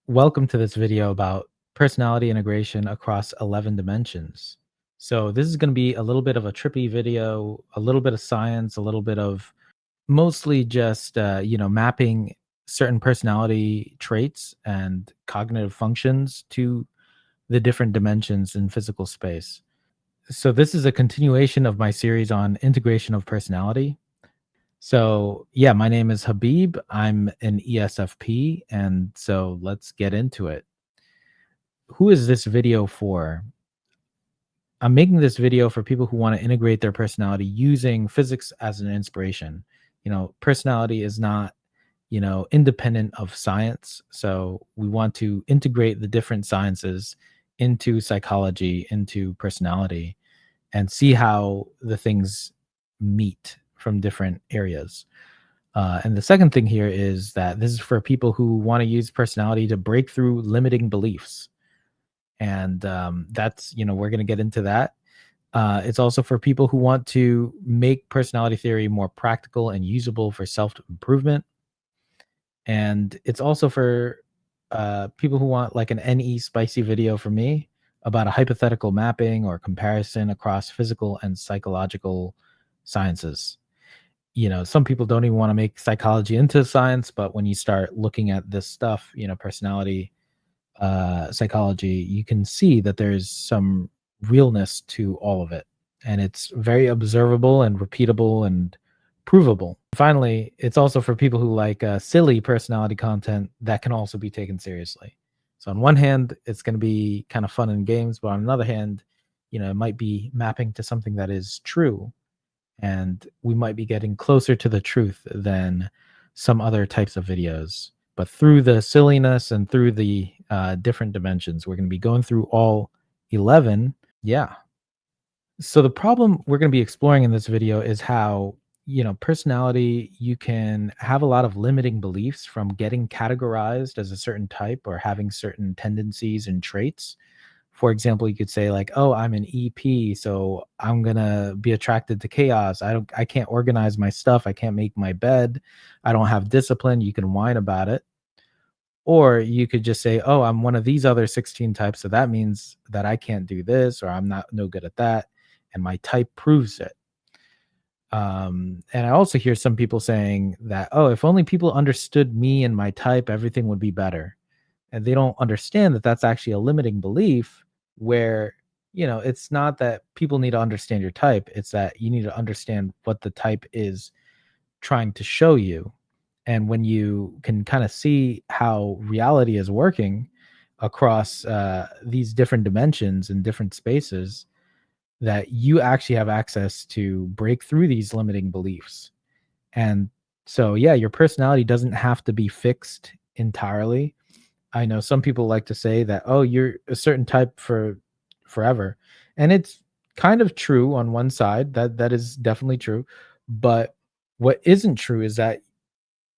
Welcome to this video about personality integration across 11 dimensions. So, this is going to be a little bit of a trippy video, a little bit of science, a little bit of mostly just, mapping certain personality traits and cognitive functions to the different dimensions in physical space. So, this is a continuation of my series on integration of personality. So, yeah, my name is Habib. I'm an ESFP. And so let's get into it. Who is this video for? I'm making this video for people who want to integrate their personality using physics as an inspiration. Personality is not, independent of science. So we want to integrate the different sciences into psychology, into personality, and see how the things meet from different areas. And the second thing here is that this is for people who want to use personality to break through limiting beliefs. And that's we're going to get into that. It's also for people who want to make personality theory more practical and usable for self improvement, and it's also for people who want like an NE spicy video from me about a hypothetical mapping or comparison across physical and psychological sciences. Some people don't even want to make psychology into science, but when you start looking at this stuff, personality psychology, you can see that there's some realness to all of it. And it's very observable and repeatable and provable. Finally, it's also for people who like silly personality content that can also be taken seriously. So, on one hand, it's going to be kind of fun and games, but on another hand, it might be mapping to something that is true. And we might be getting closer to the truth than some other types of videos. But through the silliness and through the different dimensions, we're going to be going through all 11. Yeah. So the problem we're going to be exploring in this video is how, personality, you can have a lot of limiting beliefs from getting categorized as a certain type or having certain tendencies and traits. For example, you could say like, "Oh, I'm an EP, so I'm going to be attracted to chaos. I can't organize my stuff. I can't make my bed. I don't have discipline." You can whine about it. Or you could just say, "Oh, I'm one of these other 16 types, so that means that I can't do this or I'm not no good at that, and my type proves it." And I also hear some people saying that, "Oh, if only people understood me and my type, everything would be better." And they don't understand that that's actually a limiting belief where, it's not that people need to understand your type, it's that you need to understand what the type is trying to show you. And when you can kind of see how reality is working across these different dimensions and different spaces, that you actually have access to break through these limiting beliefs. And so, yeah, your personality doesn't have to be fixed entirely. I know some people like to say that, "Oh, you're a certain type for forever." And it's kind of true on one side. That is definitely true. But what isn't true is that,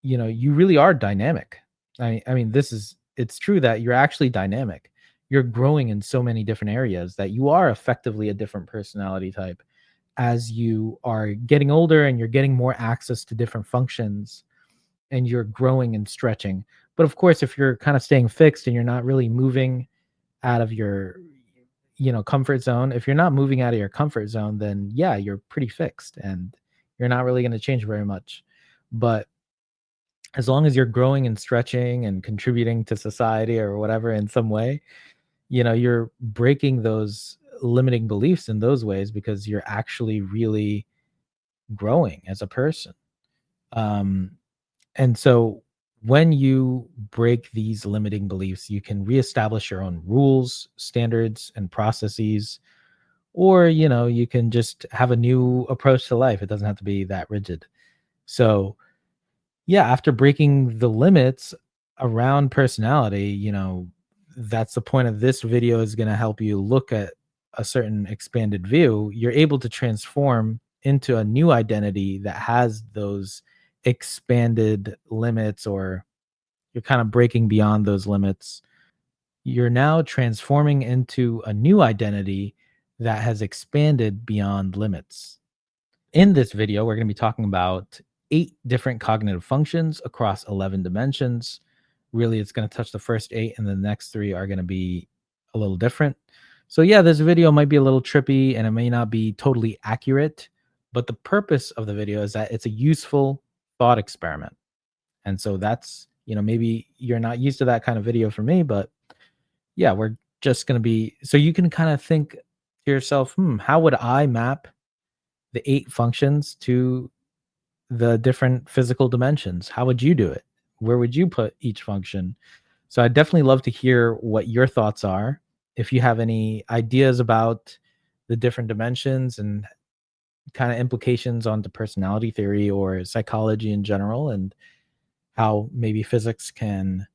you really are dynamic. I mean, it's true that you're actually dynamic. You're growing in so many different areas that you are effectively a different personality type as you are getting older and you're getting more access to different functions and you're growing and stretching. But of course, if you're kind of staying fixed and you're not really moving out of your, comfort zone, if you're not moving out of your comfort zone, then yeah, you're pretty fixed and you're not really going to change very much. But as long as you're growing and stretching and contributing to society or whatever in some way, you're breaking those limiting beliefs in those ways because you're actually really growing as a person. Um, And so when you break these limiting beliefs, you can reestablish your own rules, standards, and processes. Or, you can just have a new approach to life. It doesn't have to be that rigid. So, yeah, after breaking the limits around personality, that's the point of this video is going to help you look at a certain expanded view. You're able to transform into a new identity that has those expanded limits, or you're kind of breaking beyond those limits. You're now transforming into a new identity that has expanded beyond limits. In this video, we're going to be talking about 8 different cognitive functions across 11 dimensions. really it's going to touch the first 8 and the next 3 are going to be a little different. So yeah, this video might be a little trippy and it may not be totally accurate, but the purpose of the video is that it's a useful thought experiment. And so that's, maybe you're not used to that kind of video for me, but yeah, we're just going to be so you can kind of think to yourself, how would I map the 8 functions to the different physical dimensions? How would you do it? Where would you put each function? So I'd definitely love to hear what your thoughts are. If you have any ideas about the different dimensions and kind of implications onto personality theory or psychology in general, and how maybe physics can,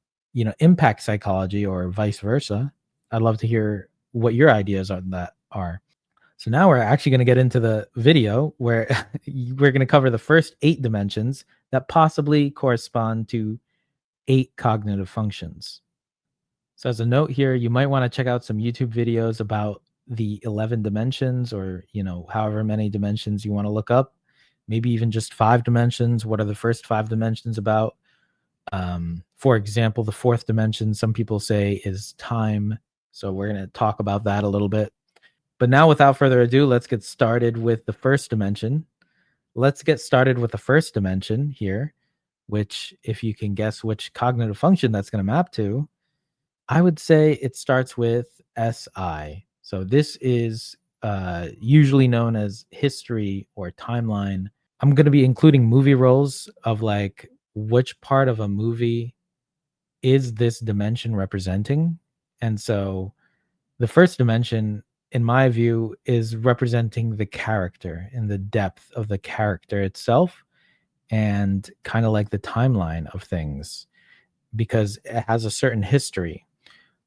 impact psychology or vice versa. I'd love to hear what your ideas on that are. So now we're actually going to get into the video where we're going to cover the first 8 dimensions that possibly correspond to 8 cognitive functions. So as a note here, you might want to check out some YouTube videos about the 11 dimensions, or, however many dimensions you want to look up. Maybe even just 5 dimensions. What are the first 5 dimensions about? For example, the 4th dimension, some people say, is time. So we're going to talk about that a little bit. But now, without further ado, let's get started with the first dimension. Let's get started with the first dimension here, which, if you can guess which cognitive function that's going to map to, I would say it starts with SI. So this is usually known as history or timeline. I'm going to be including movie roles of like which part of a movie is this dimension representing. And so the first dimension, in my view, is representing the character and the depth of the character itself, and kind of like the timeline of things, because it has a certain history.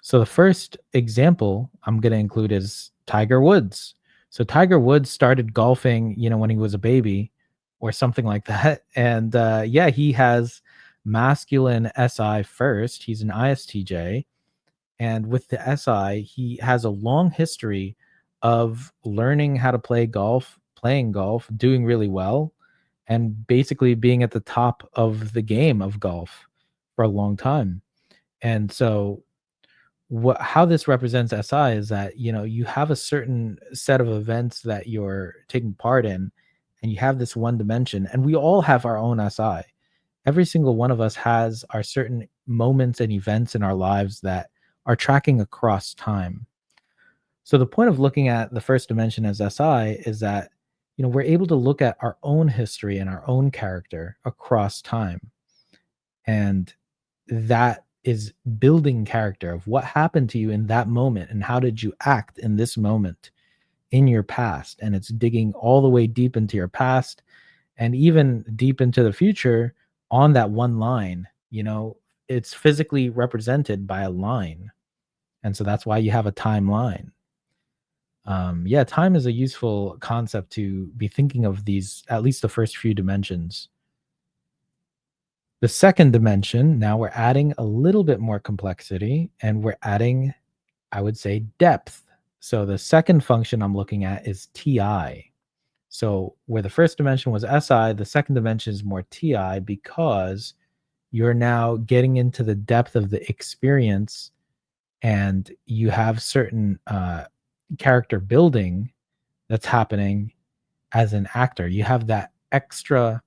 So the first example I'm going to include is Tiger Woods. So Tiger Woods started golfing, when he was a baby or something like that. And yeah, he has masculine SI first. He's an ISTJ. And with the SI, he has a long history of learning how to play golf, playing golf, doing really well, and basically being at the top of the game of golf for a long time. And so how this represents SI is that, you have a certain set of events that you're taking part in, and you have this one dimension, and we all have our own SI. Every single one of us has our certain moments and events in our lives that are tracking across time. So the point of looking at the first dimension as SI is that, we're able to look at our own history and our own character across time. And that is building character of what happened to you in that moment and how did you act in this moment in your past. And it's digging all the way deep into your past and even deep into the future on that one line. It's physically represented by a line. And so that's why you have a timeline. Yeah, time is a useful concept to be thinking of, these, at least the first few dimensions. The second dimension, now we're adding a little bit more complexity, and we're adding, I would say, depth. So the second function I'm looking at is TI. So where the first dimension was SI, the second dimension is more TI, because you're now getting into the depth of the experience, and you have certain character building that's happening as an actor. You have that extra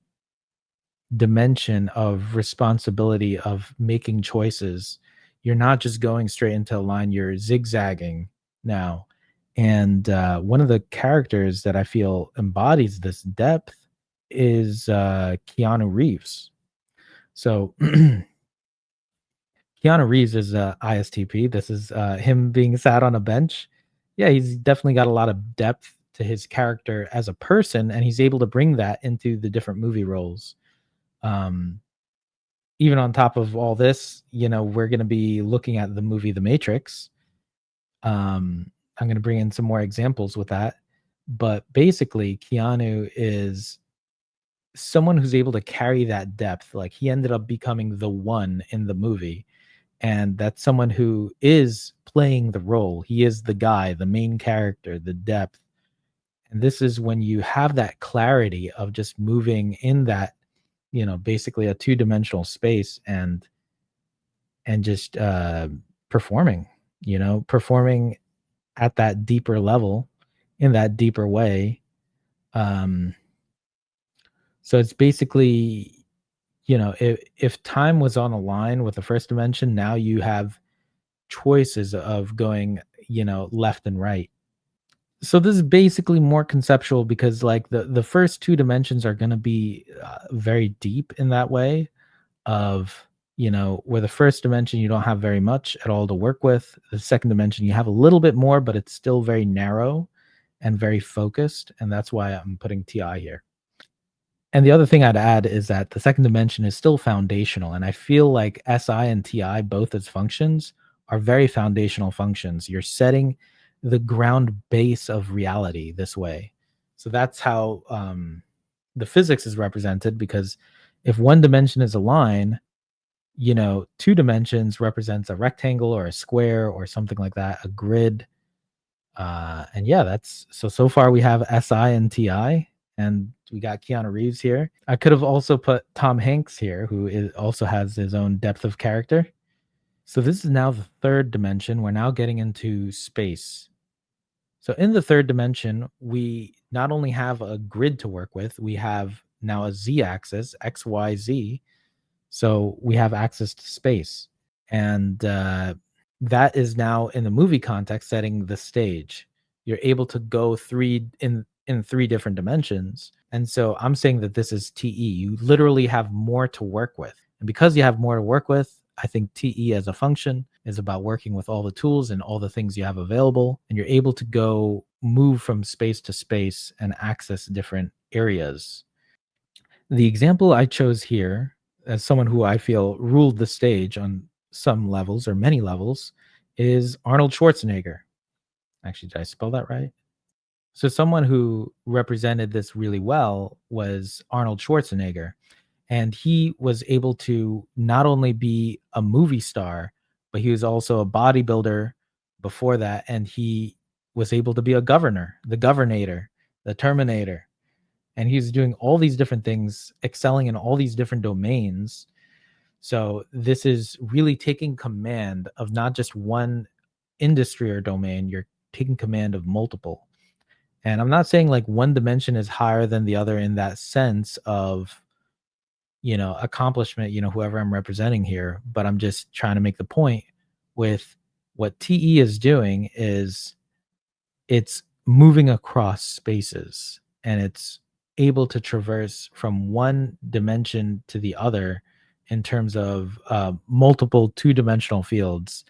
dimension of responsibility of making choices. You're not just going straight into a line, you're zigzagging now. And one of the characters that I feel embodies this depth is Keanu Reeves. So Keanu Reeves is ISTP. This is him being sat on a bench. Yeah, he's definitely got a lot of depth to his character as a person, and he's able to bring that into the different movie roles. Um, Even on top of all this, we're going to be looking at the movie The Matrix. I'm going to bring in some more examples with that. But basically, Keanu is someone who's able to carry that depth. Like, he ended up becoming the one in the movie. And that's someone who is playing the role. He is the guy, the main character, the depth. And this is when you have that clarity of just moving in that, basically a two-dimensional space, and and just performing, performing at that deeper level in that deeper way. Um, so it's basically, if time was on a line with the first dimension, now you have choices of going, left and right. So this is basically more conceptual because like the first two dimensions are going to be very deep in that way of, where the first dimension you don't have very much at all to work with. The second dimension you have a little bit more, but it's still very narrow and very focused, and that's why I'm putting TI here. And the other thing I'd add is that the second dimension is still foundational, and I feel like SI and TI, both as functions, are very foundational functions. You're setting the ground base of reality this way. So that's how the physics is represented, because if one dimension is a line, two dimensions represents a rectangle or a square or something like that, a grid. And yeah, that's so far we have SI and TI, and we got Keanu Reeves here. I could have also put Tom Hanks here, who also has his own depth of character. So this is now the third dimension. We're now getting into space. So in the third dimension, we not only have a grid to work with, we have now a z axis, x, y, z. So we have access to space. And that is now in the movie context setting the stage. You're able to go in three different dimensions. And so I'm saying that this is TE. You literally have more to work with. And because you have more to work with, I think TE as a function is about working with all the tools and all the things you have available. And you're able to go move from space to space and access different areas. The example I chose here, as someone who I feel ruled the stage on some levels or many levels, is Arnold Schwarzenegger. Actually, did I spell that right? So, someone who represented this really well was Arnold Schwarzenegger. And he was able to not only be a movie star, but he was also a bodybuilder before that. And he was able to be a governor, the governator, the terminator, and he's doing all these different things, excelling in all these different domains. So this is really taking command of not just one industry or domain, you're taking command of multiple. And I'm not saying like one dimension is higher than the other in that sense of, accomplishment, whoever I'm representing here, but I'm just trying to make the point with what TE is doing is it's moving across spaces, and it's able to traverse from one dimension to the other in terms of multiple two-dimensional fields.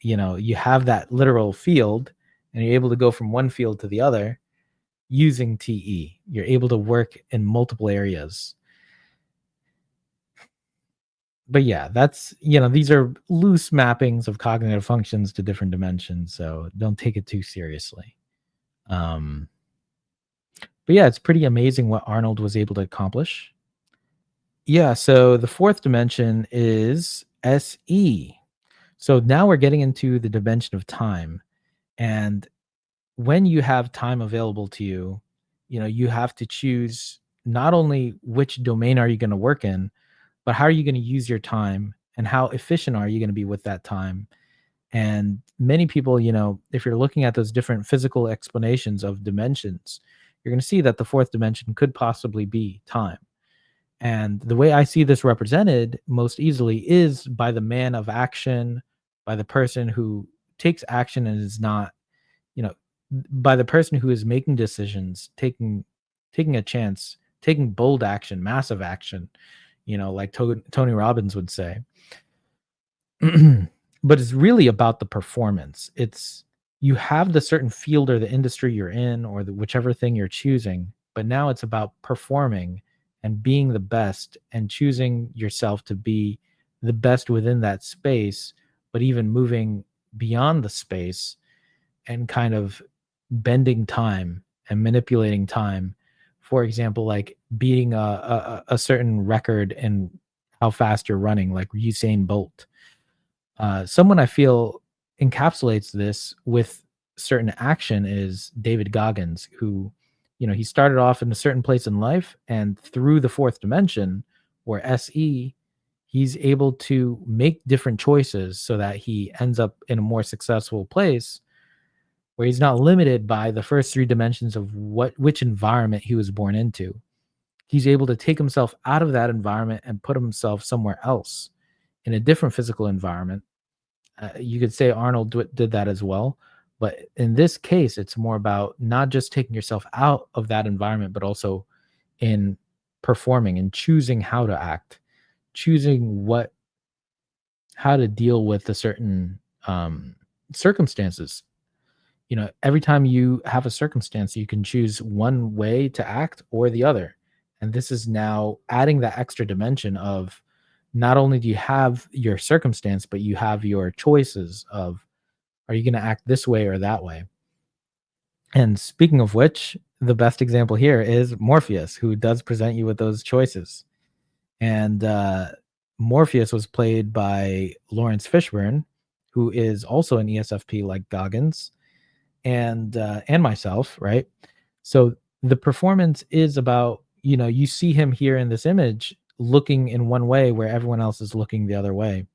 You have that literal field, and you're able to go from one field to the other using TE. You're able to work in multiple areas. But yeah, that's, these are loose mappings of cognitive functions to different dimensions, so don't take it too seriously. um But yeah, it's pretty amazing what Arnold was able to accomplish. Yeah, so the fourth dimension is SE. So now we're getting into the dimension of time. And when you have time available to you, you have to choose not only which domain are you going to work in, but how are you going to use your time and how efficient are you going to be with that time. And many people, if you're looking at those different physical explanations of dimensions, you're going to see that the fourth dimension could possibly be time. And the way I see this represented most easily is by the man of action, by the person who takes action and is not, you know, by the person who is making decisions, taking a chance, taking bold action, massive action, like Tony Robbins would say. But it's really about the performance. It's you have the certain field or the industry you're in or whichever thing you're choosing, but now it's about performing and being the best and choosing yourself to be the best within that space, but even moving beyond the space and kind of bending time and manipulating time. For example, like beating a certain record in how fast you're running, like Usain Bolt. Someone I feel encapsulates this with certain action is David Goggins, who, he started off in a certain place in life, and through the fourth dimension, or SE, He's able to make different choices so that he ends up in a more successful place where he's not limited by the first three dimensions of which environment he was born into. He's able to take himself out of that environment and put himself somewhere else in a different physical environment. You could say Arnold did that as well. But in this case, it's more about not just taking yourself out of that environment, but also in performing and choosing how to act, choosing how to deal with the certain circumstances. Every time you have a circumstance, you can choose one way to act or the other. And this is now adding that extra dimension of not only do you have your circumstance, but you have your choices of, are you going to act this way or that way? And speaking of which, the best example here is Morpheus, who does present you with those choices. And Morpheus was played by Lawrence Fishburne, who is also an ESFP like Goggins and myself, right? So the performance is about, you see him here in this image looking in one way where everyone else is looking the other way.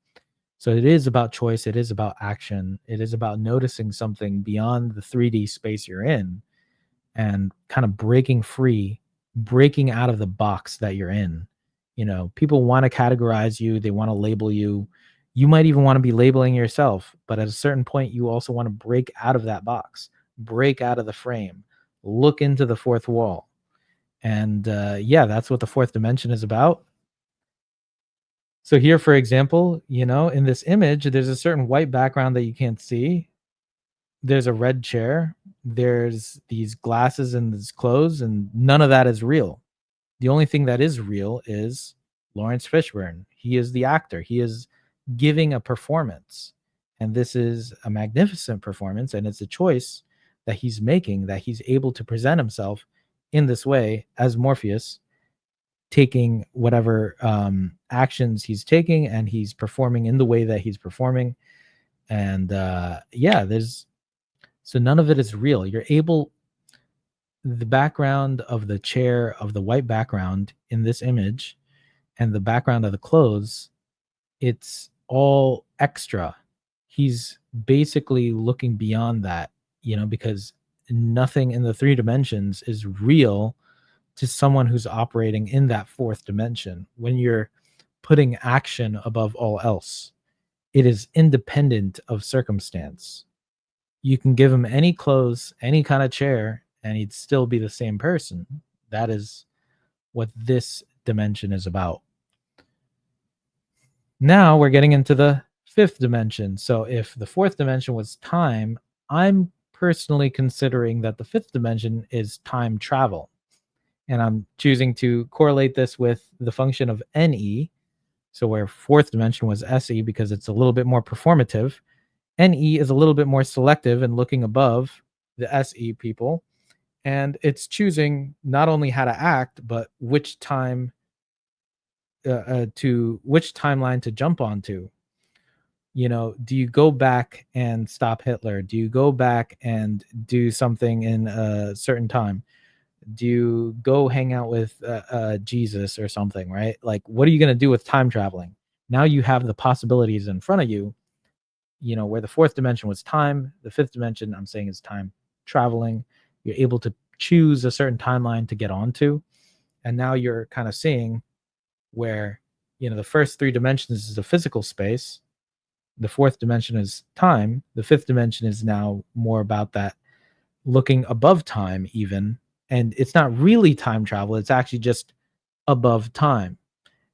So it is about choice, it is about action, it is about noticing something beyond the 3D space you're in and kind of breaking free, breaking out of the box that you're in. People want to categorize you, they want to label you. You might even want to be labeling yourself, but at a certain point, you also want to break out of that box, break out of the frame, look into the fourth wall. And yeah, that's what the fourth dimension is about. So here, for example, in this image, there's a certain white background that you can't see. There's a red chair. There's these glasses and these clothes, and none of that is real. The only thing that is real is Lawrence Fishburne. He is the actor. He is giving a performance. And this is a magnificent performance. And it's a choice that he's making, that he's able to present himself in this way as Morpheus, taking whatever actions he's taking, and he's performing in the way that he's performing. And so none of it is real. The background of the chair, of the white background in this image, and the background of the clothes, it's all extra. He's basically looking beyond that, because nothing in the three dimensions is real to someone who's operating in that fourth dimension. When you're putting action above all else, it is independent of circumstance. You can give him any clothes, any kind of chair, and he'd still be the same person. That is what this dimension is about. Now we're getting into the fifth dimension. So if the fourth dimension was time, I'm personally considering that the fifth dimension is time travel. And I'm choosing to correlate this with the function of NE. So where fourth dimension was SE, because it's a little bit more performative, NE is a little bit more selective and looking above the SE people. And it's choosing not only how to act, but which timeline to jump onto. Do you go back and stop Hitler? Do you go back and do something in a certain time? Do you go hang out with Jesus or something, right? Like, what are you going to do with time traveling? Now you have the possibilities in front of you, where the fourth dimension was time, the fifth dimension, I'm saying, is time traveling. You're able to choose a certain timeline to get onto. And now you're kind of seeing where, the first three dimensions is the physical space. The fourth dimension is time. The fifth dimension is now more about that looking above time even. And it's not really time travel. It's actually just above time.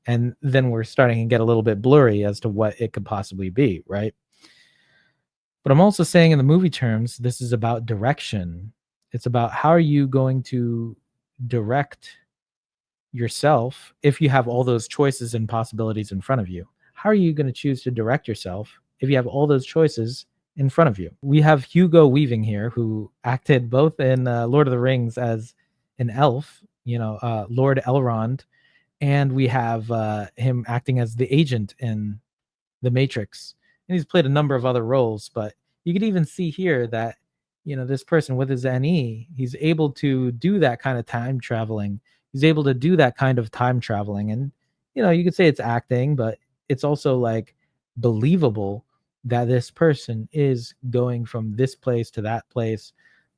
And then we're starting to get a little bit blurry as to what it could possibly be, right? But I'm also saying in the movie terms, this is about direction. It's about how are you going to direct yourself if you have all those choices and possibilities in front of you. How are you going to choose to direct yourself if you have all those choices in front of you? We have Hugo Weaving here, who acted both in Lord of the Rings as an elf, Lord Elrond, and we have him acting as the agent in The Matrix. And he's played a number of other roles, but you could even see here that, this person with his NE, he's able to do that kind of time traveling. He's able to do that kind of time traveling. And, you could say it's acting, but it's also like believable that this person is going from this place to that place,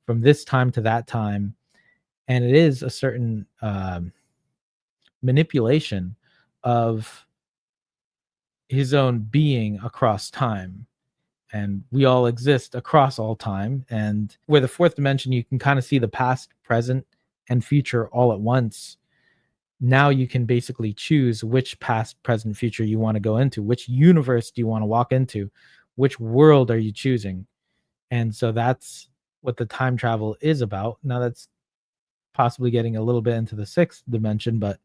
from this time to that time, and it is a certain manipulation of his own being across time. And we all exist across all time. And where the fourth dimension, you can kind of see the past, present, and future all at once. Now you can basically choose which past, present, future you want to go into, which universe do you want to walk into, which world are you choosing. And so that's what the time travel is about. Now that's possibly getting a little bit into the sixth dimension, but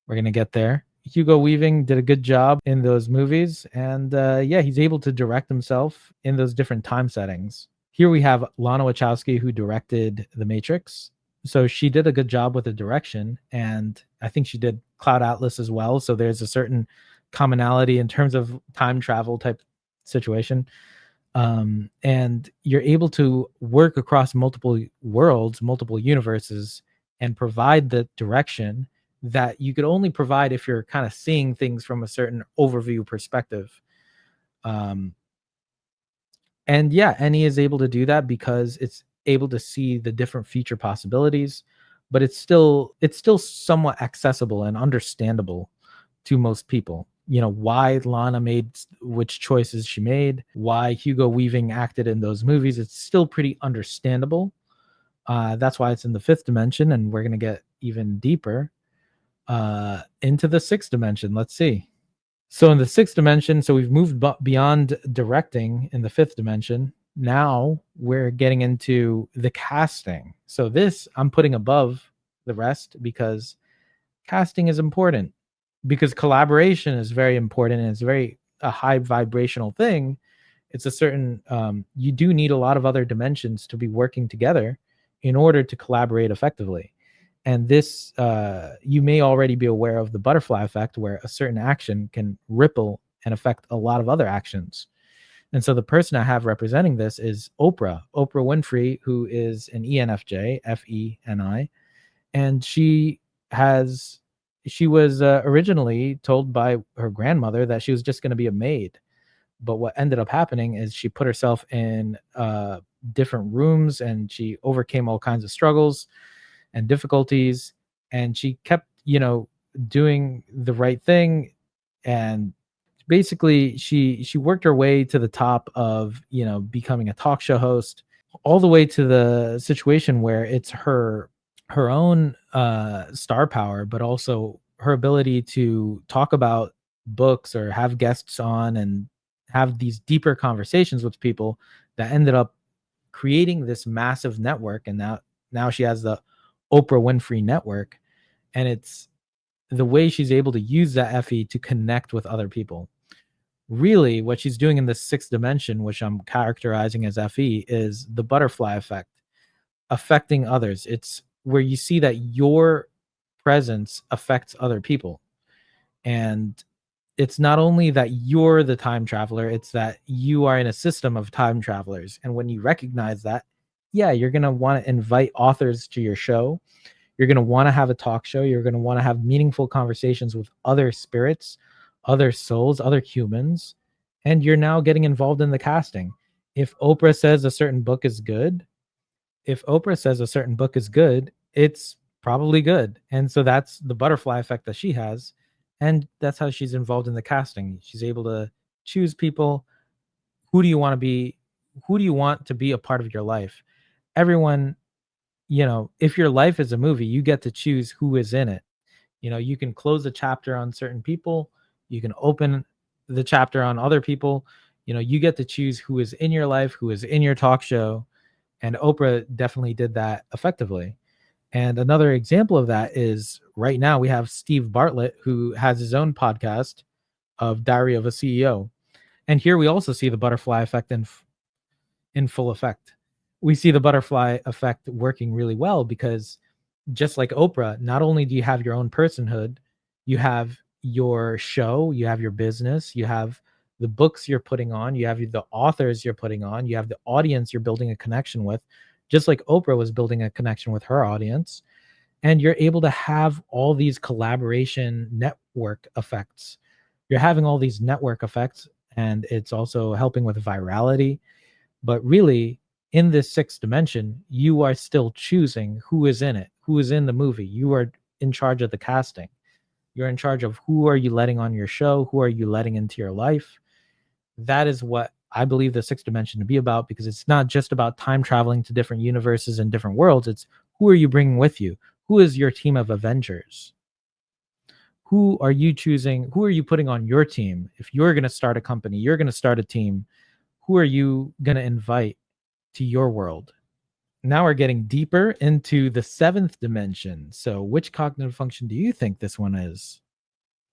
we're going to get there. Hugo Weaving did a good job in those movies. And yeah, he's able to direct himself in those different time settings. Here we have Lana Wachowski, who directed The Matrix. So she did a good job with the direction. And I think she did Cloud Atlas as well. So there's a certain commonality in terms of time travel type situation. And you're able to work across multiple worlds, multiple universes, and provide the direction that you could only provide if you're kind of seeing things from a certain overview perspective. Um, and yeah, Any is able to do that because it's able to see the different future possibilities, but it's still somewhat accessible and understandable to most people. You know, why Lana made which choices she made, why Hugo Weaving acted in those movies. It's still pretty understandable. That's why it's in the fifth dimension, and we're gonna get even deeper into the sixth dimension. Let's see. So in the sixth dimension, so we've moved beyond directing in the fifth dimension. Now we're getting into the casting. So this I'm putting above the rest because casting is important, because collaboration is very important and it's very a high vibrational thing. It's a certain you do need a lot of other dimensions to be working together in order to collaborate effectively. And this you may already be aware of the butterfly effect, where a certain action can ripple and affect a lot of other actions. And so the person I have representing this is Oprah Winfrey, who is an ENFJ, FENI, and she was originally told by her grandmother that she was just going to be a maid. But what ended up happening is she put herself in different rooms and she overcame all kinds of struggles and difficulties, and she kept, doing the right thing. And basically she worked her way to the top of, becoming a talk show host, all the way to the situation where it's her own star power, but also her ability to talk about books or have guests on and have these deeper conversations with people that ended up creating this massive network. And now she has the Oprah Winfrey network, and it's the way she's able to use that FE to connect with other people. Really, what she's doing in the sixth dimension, which I'm characterizing as FE, is the butterfly effect, affecting others. It's where you see that your presence affects other people. And it's not only that you're the time traveler, it's that you are in a system of time travelers. And when you recognize that, yeah, you're going to want to invite authors to your show. You're going to want to have a talk show. You're going to want to have meaningful conversations with other spirits, other souls, other humans. And you're now getting involved in the casting. If Oprah says a certain book is good, it's probably good. And so that's the butterfly effect that she has. And that's how she's involved in the casting. She's able to choose people. Who do you want to be? Who do you want to be a part of your life? Everyone, if your life is a movie, you get to choose who is in it. You can close a chapter on certain people. You can open the chapter on other people. You get to choose who is in your life, who is in your talk show. And Oprah definitely did that effectively. And another example of that is right now we have Steve Bartlett, who has his own podcast of Diary of a CEO. And here we also see the butterfly effect in full effect. We see the butterfly effect working really well because just like Oprah, not only do you have your own personhood, you have your show, you have your business, you have the books you're putting on, you have the authors you're putting on, you have the audience you're building a connection with, just like Oprah was building a connection with her audience. And you're able to have all these collaboration network effects you're having all these network effects, and it's also helping with virality. But really, in this sixth dimension, you are still choosing who is in it, who is in the movie. You are in charge of the casting. You're in charge of who are you letting on your show, who are you letting into your life. That is what I believe the sixth dimension to be about, because it's not just about time traveling to different universes and different worlds. It's who are you bringing with you? Who is your team of Avengers? Who are you choosing? Who are you putting on your team? If you're going to start a company, you're going to start a team, who are you going to invite to your world? Now we're getting deeper into the seventh dimension. So, which cognitive function do you think this one is?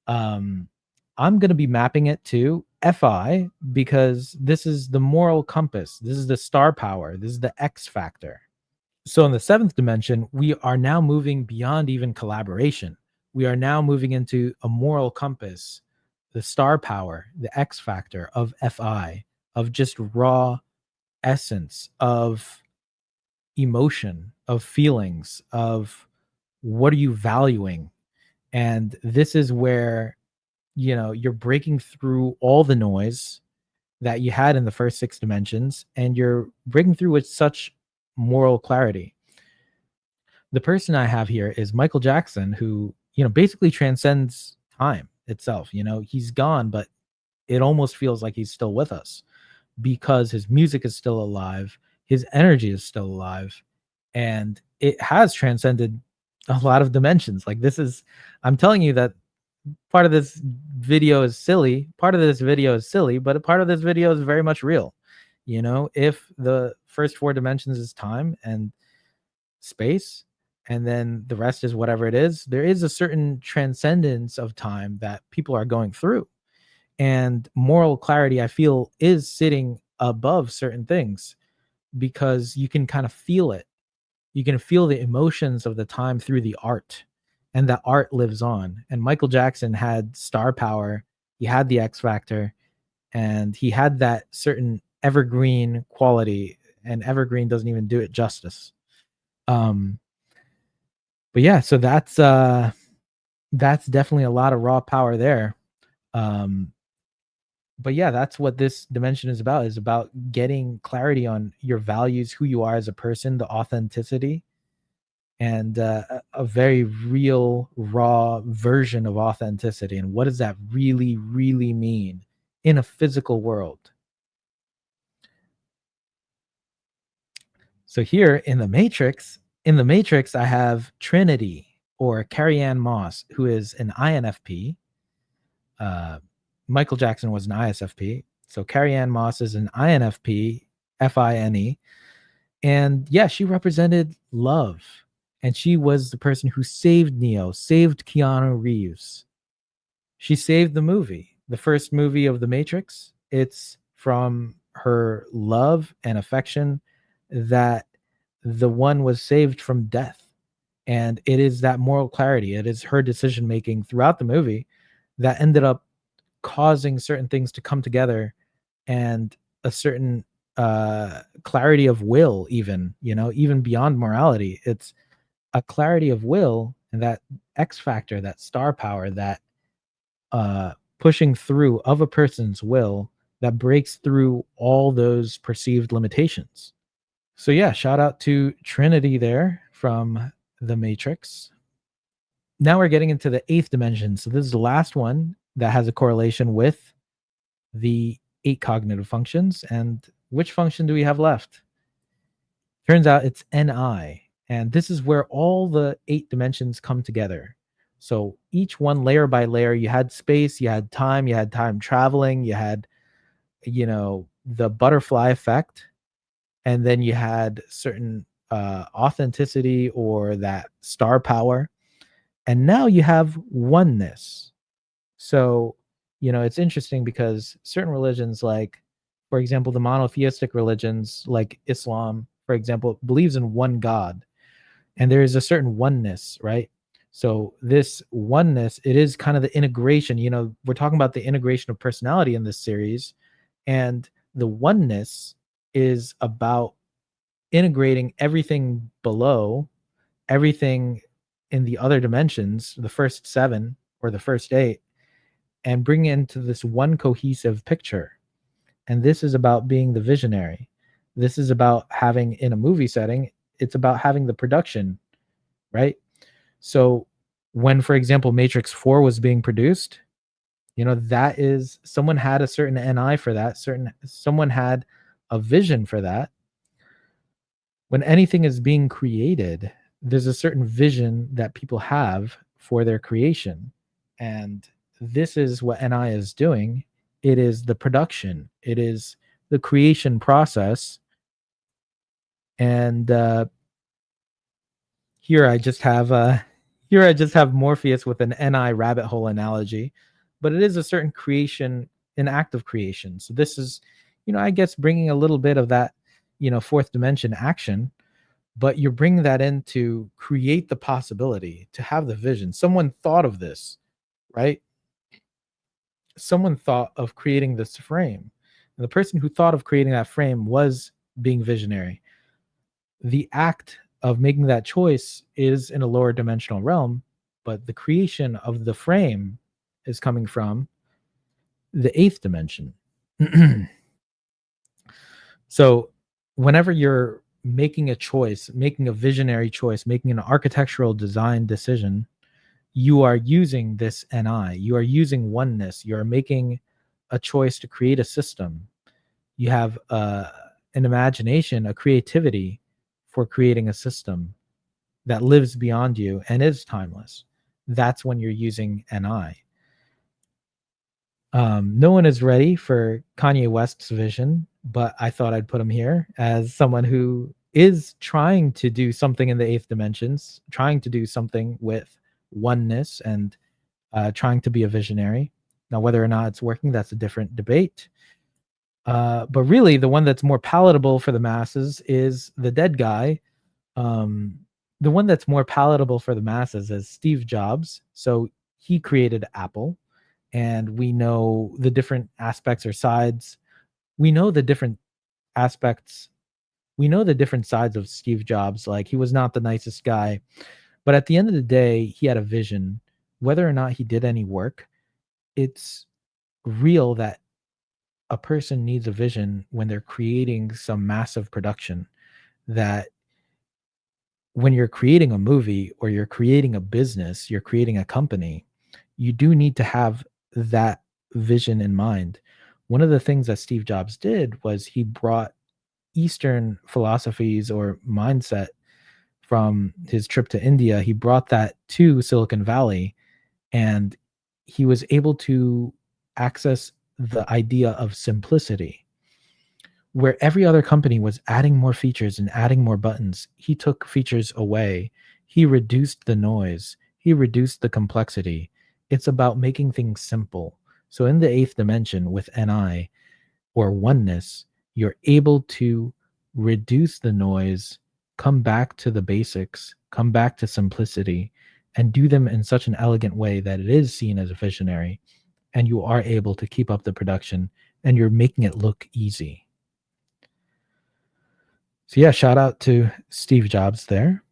Um, I'm going to be mapping it to FI because this is the moral compass. This is the star power. This is the X factor. So, in the seventh dimension, we are now moving beyond even collaboration. We are now moving into a moral compass, the star power, the X factor of FI, of just raw essence of emotion, of feelings, of what are you valuing. And this is where, you're breaking through all the noise that you had in the first six dimensions, and you're breaking through with such moral clarity. The person I have here is Michael Jackson, who, basically transcends time itself. He's gone, but it almost feels like he's still with us because his music is still alive, his energy is still alive, and it has transcended a lot of dimensions. Like, I'm telling you that part of this video is silly. Part of this video is silly, but a part of this video is very much real. If the first four dimensions is time and space, and then the rest is whatever it is, there is a certain transcendence of time that people are going through. And moral clarity, I feel, is sitting above certain things because you can kind of feel it. You can feel the emotions of the time through the art, and that art lives on. And Michael Jackson had star power, he had the X factor, and he had that certain evergreen quality, and evergreen doesn't even do it justice. Um, but yeah, so that's definitely a lot of raw power there. Um, but yeah, that's what this dimension is about getting clarity on your values, who you are as a person, the authenticity, and a very real, raw version of authenticity. And what does that really, really mean in a physical world? So here in the Matrix, I have Trinity, or Carrie Ann Moss, who is an INFP. Uh, Michael Jackson was an ISFP. So Carrie Ann Moss is an INFP, FINE. And yeah, she represented love. And she was the person who saved Neo, saved Keanu Reeves. She saved the movie, the first movie of The Matrix. It's from her love and affection that the one was saved from death. And it is that moral clarity, it is her decision making throughout the movie that ended up causing certain things to come together, and a certain clarity of will, even, even beyond morality. It's a clarity of will, and that X factor, that star power, that pushing through of a person's will that breaks through all those perceived limitations. So yeah, shout out to Trinity there from The Matrix. Now we're getting into the eighth dimension. So this is the last one that has a correlation with the eight cognitive functions. And which function do we have left? Turns out it's NI. And this is where all the eight dimensions come together. So each one, layer by layer, you had space, you had time traveling, you had, the butterfly effect, and then you had certain authenticity, or that star power. And now you have oneness. So, it's interesting because certain religions, like, for example, the monotheistic religions like Islam, for example, believes in one God, and there is a certain oneness, right? So this oneness, it is kind of the integration. We're talking about the integration of personality in this series, and the oneness is about integrating everything below, everything in the other dimensions, the first seven or the first eight, and bring it into this one cohesive picture. And this is about being the visionary. This is about having, in a movie setting, it's about having the production, right? So when, for example, Matrix 4 was being produced, that is, someone had a certain NI for that, someone had a vision for that. When anything is being created, there's a certain vision that people have for their creation. And this is what NI is doing. It is the production, it is the creation process. And here I just have Morpheus with an NI rabbit hole analogy, but it is a certain creation, an act of creation. So this is, I guess, bringing a little bit of that, fourth dimension action, but you're bringing that in to create the possibility, to have the vision. Someone thought of this, right? Someone thought of creating this frame. And the person who thought of creating that frame was being visionary. The act of making that choice is in a lower dimensional realm, but the creation of the frame is coming from the eighth dimension. So whenever you're making a choice, making a visionary choice, making an architectural design decision, you are using this NI. You are using oneness. You are making a choice to create a system. You have an imagination, a creativity for creating a system that lives beyond you and is timeless. That's when you're using NI. No one is ready for Kanye West's vision, but I thought I'd put him here as someone who is trying to do something in the eighth dimensions, trying to do something with oneness, and trying to be a visionary. Now, whether or not it's working, that's a different debate. But really, the one that's more palatable for the masses is the dead guy. The one that's more palatable for the masses is Steve Jobs. So he created Apple, and we know the different aspects or sides. We know the different aspects. We know the different sides of Steve Jobs. Like, he was not the nicest guy, but at the end of the day, he had a vision. Whether or not he did any work, it's real that a person needs a vision when they're creating some massive production. That when you're creating a movie or you're creating a business, you're creating a company, you do need to have that vision in mind. One of the things that Steve Jobs did was he brought Eastern philosophies or mindset from his trip to India. He brought that to Silicon Valley, and he was able to access the idea of simplicity. Where every other company was adding more features and adding more buttons, he took features away. He reduced the noise. He reduced the complexity. It's about making things simple. So in the eighth dimension with NI or oneness, you're able to reduce the noise, come back to the basics, come back to simplicity, and do them in such an elegant way that it is seen as a visionary. And you are able to keep up the production, and you're making it look easy. So yeah, shout out to Steve Jobs there.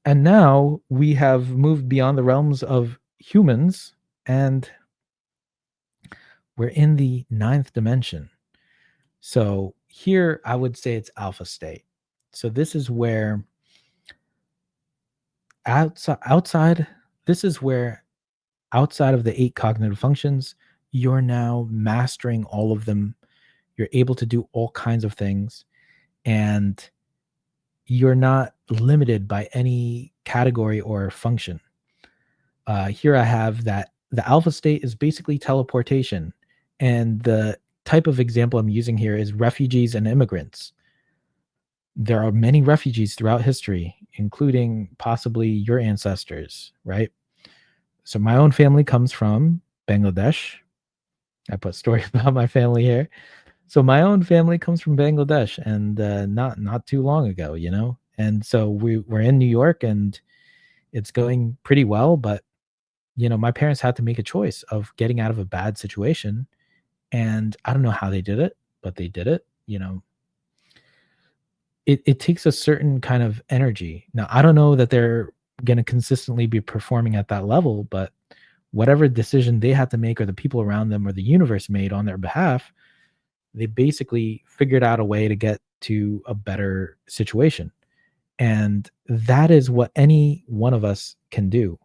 And now we have moved beyond the realms of humans, and we're in the ninth dimension. So here I would say it's alpha state. So this is where outside this is where outside of the eight cognitive functions, you're now mastering all of them. You're able to do all kinds of things, and you're not limited by any category or function. Here I have that the alpha state is basically teleportation. And the type of example I'm using here is refugees and immigrants. There are many refugees throughout history, including possibly your ancestors, right? So my own family comes from Bangladesh. I put story about my family here. So my own family comes from Bangladesh, and not too long ago, And so we're in New York, and it's going pretty well. But my parents had to make a choice of getting out of a bad situation, and I don't know how they did it, but they did it. It takes a certain kind of energy. Now I don't know that they're going to consistently be performing at that level, but whatever decision they had to make, or the people around them, or the universe made on their behalf, they basically figured out a way to get to a better situation. And that is what any one of us can do.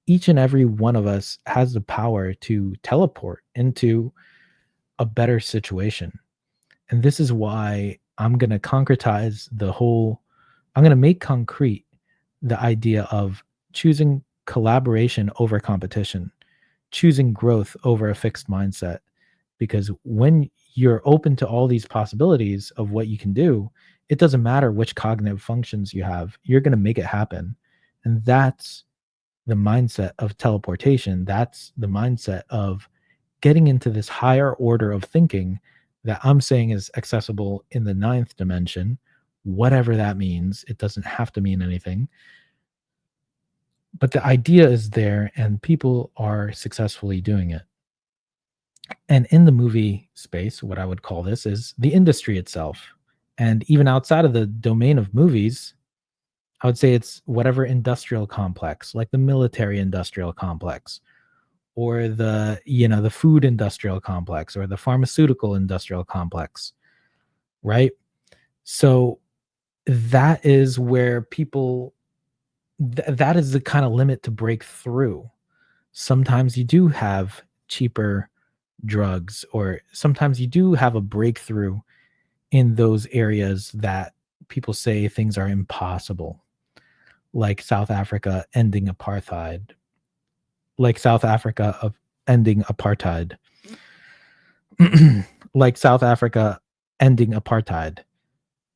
Each and every one of us has the power to teleport into a better situation. And this is why I'm going to concretize I'm going to make concrete the idea of choosing collaboration over competition, choosing growth over a fixed mindset. Because when you're open to all these possibilities of what you can do, it doesn't matter which cognitive functions you have, you're going to make it happen. And that's the mindset of teleportation. That's the mindset of getting into this higher order of thinking that I'm saying is accessible in the ninth dimension, whatever that means. It doesn't have to mean anything. But the idea is there, and people are successfully doing it. And in the movie space, what I would call this is the industry itself. And even outside of the domain of movies, I would say it's whatever industrial complex, like the military industrial complex, or the food industrial complex, or the pharmaceutical industrial complex, right? So that is where that is the kind of limit to break through. Sometimes you do have cheaper drugs, or sometimes you do have a breakthrough in those areas that people say things are impossible, like South Africa ending apartheid, like South Africa of ending apartheid, like South Africa ending apartheid,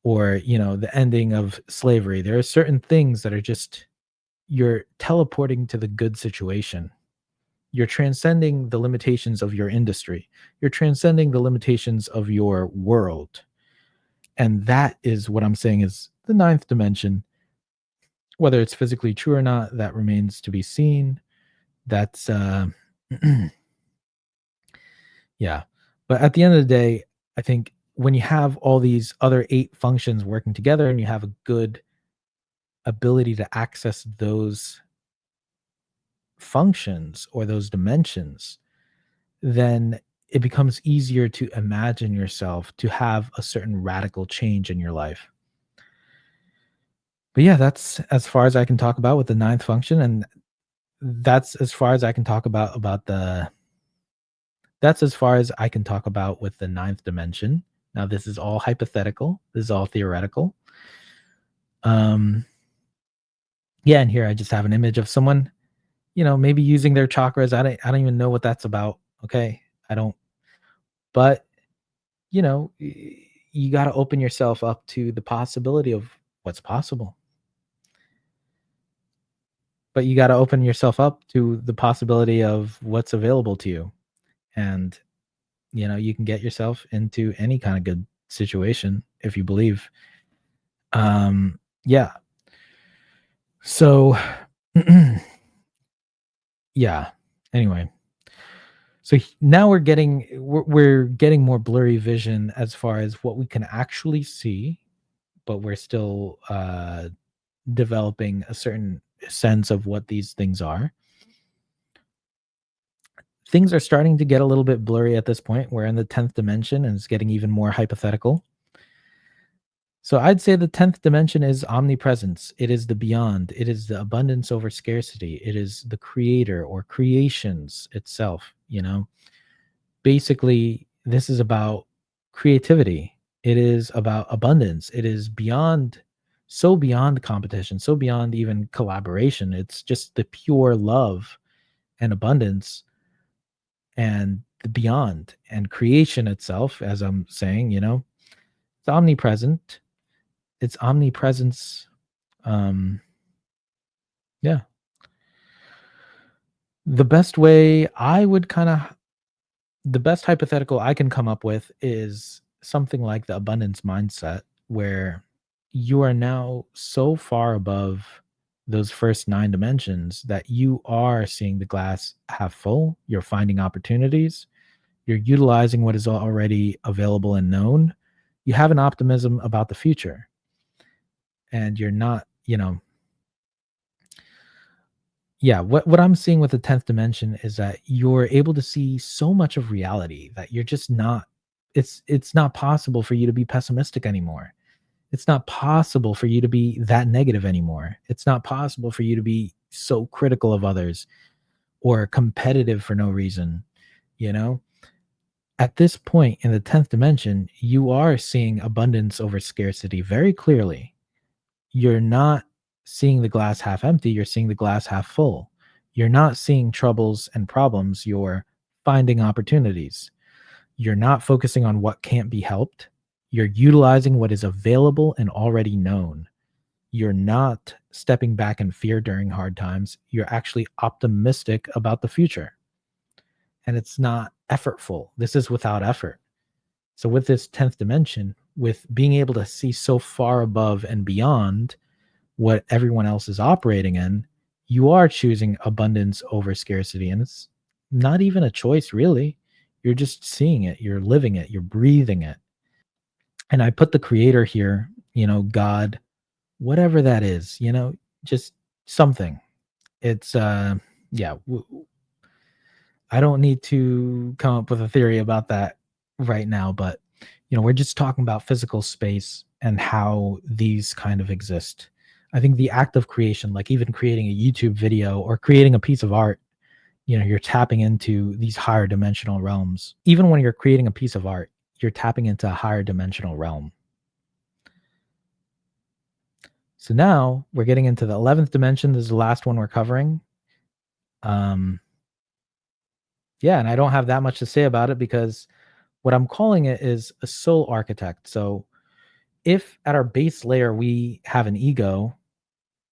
or the ending of slavery. There are certain things that are just, you're teleporting to the good situation. You're transcending the limitations of your industry. You're transcending the limitations of your world. And that is what I'm saying is the ninth dimension. Whether it's physically true or not, that remains to be seen. That's yeah. But at the end of the day, I think when you have all these other 8 functions working together, and you have a good ability to access those functions or those dimensions, then it becomes easier to imagine yourself to have a certain radical change in your life. But yeah, that's as far as I can talk about with the ninth function. And that's as far as I can talk about the that's as far as I can talk about with the ninth dimension. Now, this is all hypothetical. This is all theoretical. Um, yeah, and here I just have an image of someone, maybe using their chakras. I don't even know what that's about. Okay, I don't. But you got to open yourself up to the possibility of what's possible. But you got to open yourself up to the possibility of what's available to you, and you can get yourself into any kind of good situation if you believe. Yeah. So, yeah. Anyway, so now we're getting more blurry vision as far as what we can actually see, but we're still developing a certain sense of what these things are. Things are starting to get a little bit blurry at this point. We're in the 10th dimension, and it's getting even more hypothetical. So I'd say the 10th dimension is omnipresence. It is the beyond. It is the abundance over scarcity. It is the creator or creations itself, Basically, this is about creativity. It is about abundance. It is so beyond competition, so beyond even collaboration. It's just the pure love and abundance and the beyond and creation itself, as I'm saying, it's omnipresent. It's omnipresence. Um, yeah. The best way I would kind of, the best hypothetical I can come up with is something like the abundance mindset, where you are now so far above those first 9 dimensions that you are seeing the glass half full. You're finding opportunities. You're utilizing what is already available and known. You have an optimism about the future, and you're not, Yeah, what I'm seeing with the 10th dimension is that you're able to see so much of reality that you're just not it's not possible for you to be pessimistic anymore. It's not possible for you to be that negative anymore. It's not possible for you to be so critical of others or competitive for no reason, you know? At this point in the 10th dimension, you are seeing abundance over scarcity very clearly. You're not seeing the glass half empty, you're seeing the glass half full. You're not seeing troubles and problems, you're finding opportunities. You're not focusing on what can't be helped. You're utilizing what is available and already known. You're not stepping back in fear during hard times. You're actually optimistic about the future. And it's not effortful. This is without effort. So, with this 10th dimension, with being able to see so far above and beyond what everyone else is operating in, you are choosing abundance over scarcity. And it's not even a choice, really. You're just seeing it, you're living it, you're breathing it. And I put the creator here, God, whatever that is, just something. It's, yeah, I don't need to come up with a theory about that right now, but we're just talking about physical space and how these kind of exist. I think the act of creation, like even creating a YouTube video or creating a piece of art, you're tapping into these higher dimensional realms. Even when you're creating a piece of art, you're tapping into a higher dimensional realm. So now we're getting into the 11th dimension. This is the last one we're covering. Um, yeah, and I don't have that much to say about it because what I'm calling it is a soul architect. So if at our base layer we have an ego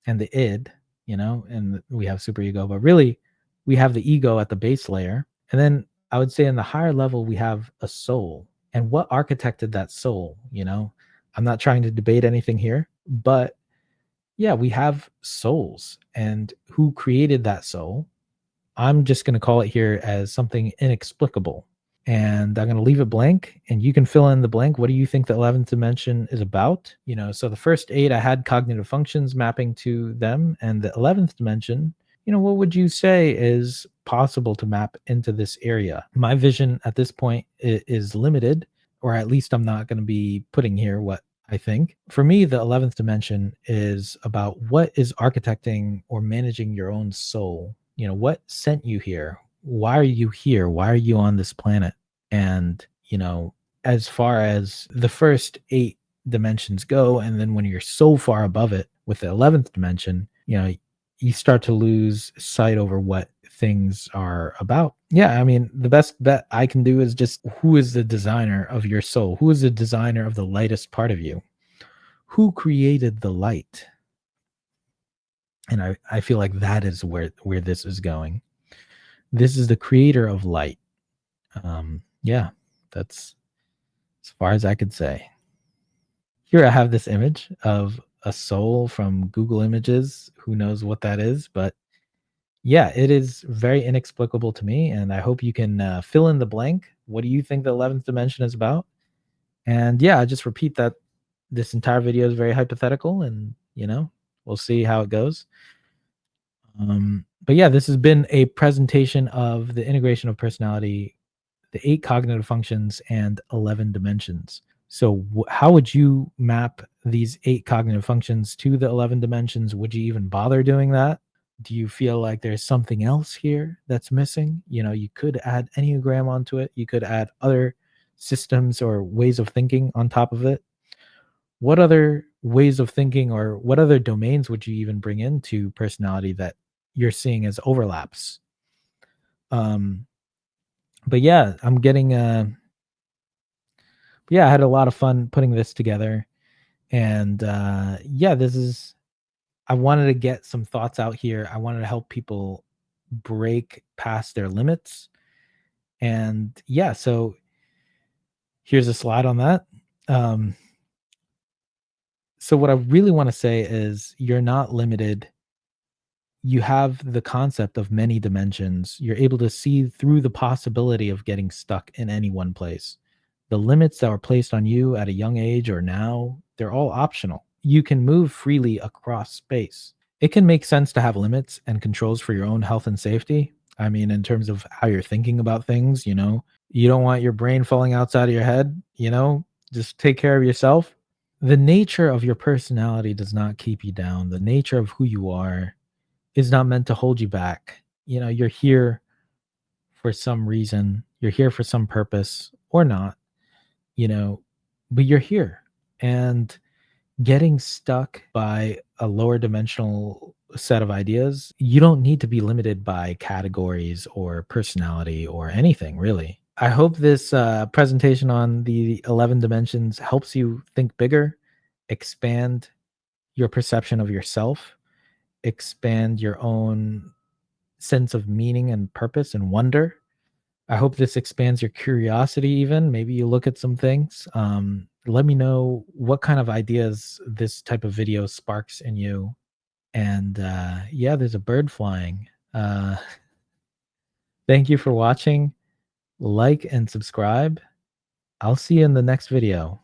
and the id, and we have superego, but really we have the ego at the base layer. And then I would say in the higher level, we have a soul. And what architected that soul? I'm not trying to debate anything here, but yeah, we have souls. And who created that soul? I'm just going to call it here as something inexplicable. And I'm going to leave it blank and you can fill in the blank. What do you think the 11th dimension is about? So the first 8, I had cognitive functions mapping to them. And the 11th dimension, what would you say is possible to map into this area? My vision at this point is limited, or at least I'm not going to be putting here what I think. For me, the 11th dimension is about what is architecting or managing your own soul. What sent you here? Why are you here? Why are you on this planet? And, as far as the first 8 dimensions go, and then when you're so far above it with the 11th dimension, you start to lose sight over what things are about. Yeah, I mean, the best bet I can do is just who is the designer of your soul? Who is the designer of the lightest part of you? Who created the light? And I feel like that is where this is going. This is the creator of light. Yeah, that's as far as I could say. Here I have this image of a soul from Google Images. Who knows what that is? But yeah, it is very inexplicable to me. And I hope you can fill in the blank. What do you think the 11th dimension is about? And yeah, I just repeat that this entire video is very hypothetical and, we'll see how it goes. But yeah, this has been a presentation of the integration of personality, the 8 cognitive functions, and 11 dimensions. So, how would you map these 8 cognitive functions to the 11 dimensions? Would you even bother doing that? Do you feel like there's something else here that's missing? You could add Enneagram onto it, you could add other systems or ways of thinking on top of it. What other ways of thinking or what other domains would you even bring into personality that you're seeing as overlaps? Um, but yeah, I'm getting yeah, I had a lot of fun putting this together. And yeah, I wanted to get some thoughts out here. I wanted to help people break past their limits. And yeah, so here's a slide on that. Um, so what I really want to say is you're not limited. You have the concept of many dimensions. You're able to see through the possibility of getting stuck in any one place. The limits that were placed on you at a young age or now, they're all optional. You can move freely across space. It can make sense to have limits and controls for your own health and safety. I mean, in terms of how you're thinking about things, you don't want your brain falling outside of your head, just take care of yourself. The nature of your personality does not keep you down. The nature of who you are is not meant to hold you back. You're here for some reason, you're here for some purpose or not, you know, but you're here. And getting stuck by a lower dimensional set of ideas, you don't need to be limited by categories or personality or anything really. I hope this presentation on the 11 dimensions helps you think bigger, expand your perception of yourself, expand your own sense of meaning and purpose and wonder. I hope this expands your curiosity even. Maybe you look at some things. Let me know what kind of ideas this type of video sparks in you. And yeah, there's a bird flying. Thank you for watching. Like and subscribe. I'll see you in the next video.